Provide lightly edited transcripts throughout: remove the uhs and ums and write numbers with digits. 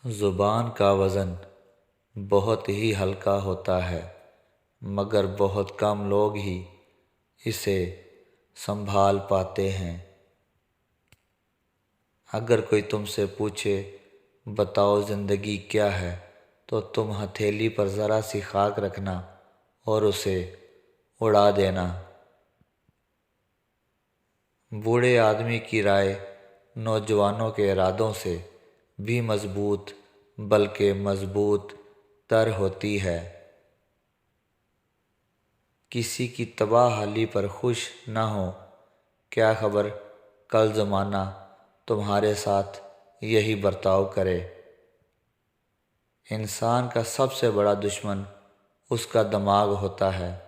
زبان کا وزن بہت ہی ہلکا ہوتا ہے، مگر بہت کم لوگ ہی اسے سنبھال پاتے ہیں۔ اگر کوئی تم سے پوچھے بتاؤ زندگی کیا ہے، تو تم ہتھیلی پر ذرا سی خاک رکھنا اور اسے اڑا دینا۔ بوڑھے آدمی کی رائے نوجوانوں کے ارادوں سے بھی مضبوط بلکہ مضبوط تر ہوتی ہے۔ کسی کی تباہ حالی پر خوش نہ ہو، کیا خبر کل زمانہ تمہارے ساتھ یہی برتاؤ کرے۔ انسان کا سب سے بڑا دشمن اس کا دماغ ہوتا ہے،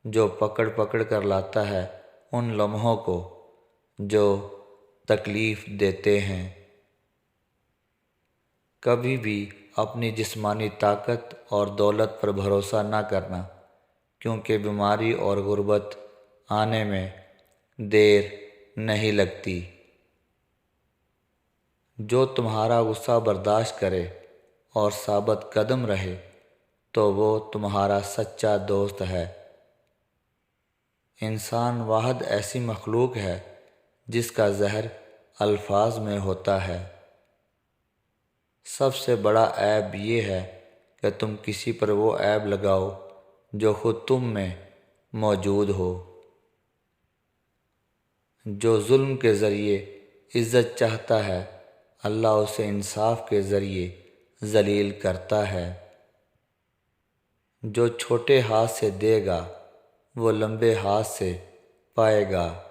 جو پکڑ پکڑ کر لاتا ہے ان لمحوں کو جو تکلیف دیتے ہیں۔ کبھی بھی اپنی جسمانی طاقت اور دولت پر بھروسہ نہ کرنا، کیونکہ بیماری اور غربت آنے میں دیر نہیں لگتی۔ جو تمہارا غصہ برداشت کرے اور ثابت قدم رہے تو وہ تمہارا سچا دوست ہے۔ انسان واحد ایسی مخلوق ہے جس کا زہر الفاظ میں ہوتا ہے۔ سب سے بڑا عیب یہ ہے کہ تم کسی پر وہ عیب لگاؤ جو خود تم میں موجود ہو۔ جو ظلم کے ذریعے عزت چاہتا ہے، اللہ اسے انصاف کے ذریعے ذلیل کرتا ہے۔ جو چھوٹے ہاتھ سے دے گا وہ لمبے ہاتھ سے پائے گا۔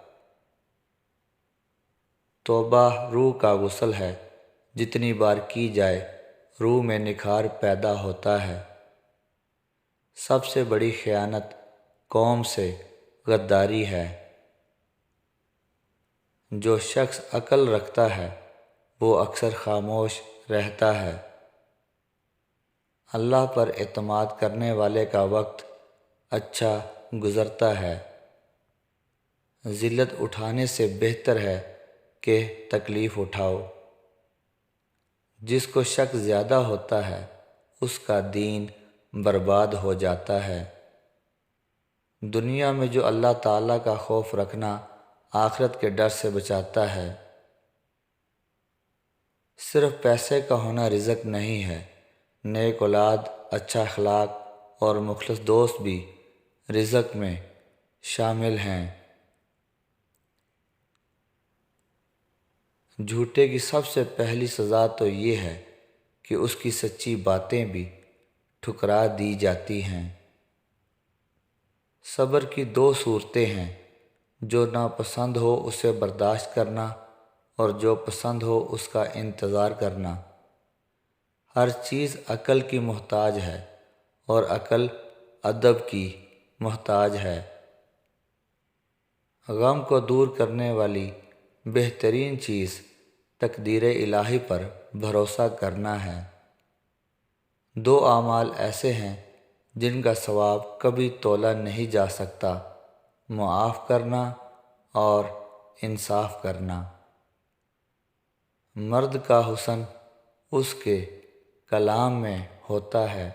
توبہ روح کا غسل ہے، جتنی بار کی جائے روح میں نکھار پیدا ہوتا ہے۔ سب سے بڑی خیانت قوم سے غداری ہے۔ جو شخص عقل رکھتا ہے وہ اکثر خاموش رہتا ہے۔ اللہ پر اعتماد کرنے والے کا وقت اچھا گزرتا ہے۔ ذلت اٹھانے سے بہتر ہے کہ تکلیف اٹھاؤ۔ جس کو شک زیادہ ہوتا ہے اس کا دین برباد ہو جاتا ہے۔ دنیا میں جو اللہ تعالیٰ کا خوف رکھنا آخرت کے ڈر سے بچاتا ہے۔ صرف پیسے کا ہونا رزق نہیں ہے، نیک اولاد، اچھا اخلاق اور مخلص دوست بھی رزق میں شامل ہیں۔ جھوٹے کی سب سے پہلی سزا تو یہ ہے کہ اس کی سچی باتیں بھی ٹھکرا دی جاتی ہیں۔ صبر کی دو صورتیں ہیں، جو ناپسند ہو اسے برداشت کرنا اور جو پسند ہو اس کا انتظار کرنا۔ ہر چیز عقل کی محتاج ہے اور عقل ادب کی محتاج ہے۔ غم کو دور کرنے والی بہترین چیز تقدیر الہی پر بھروسہ کرنا ہے۔ دو اعمال ایسے ہیں جن کا ثواب کبھی تولا نہیں جا سکتا، معاف کرنا اور انصاف کرنا۔ مرد کا حسن اس کے کلام میں ہوتا ہے،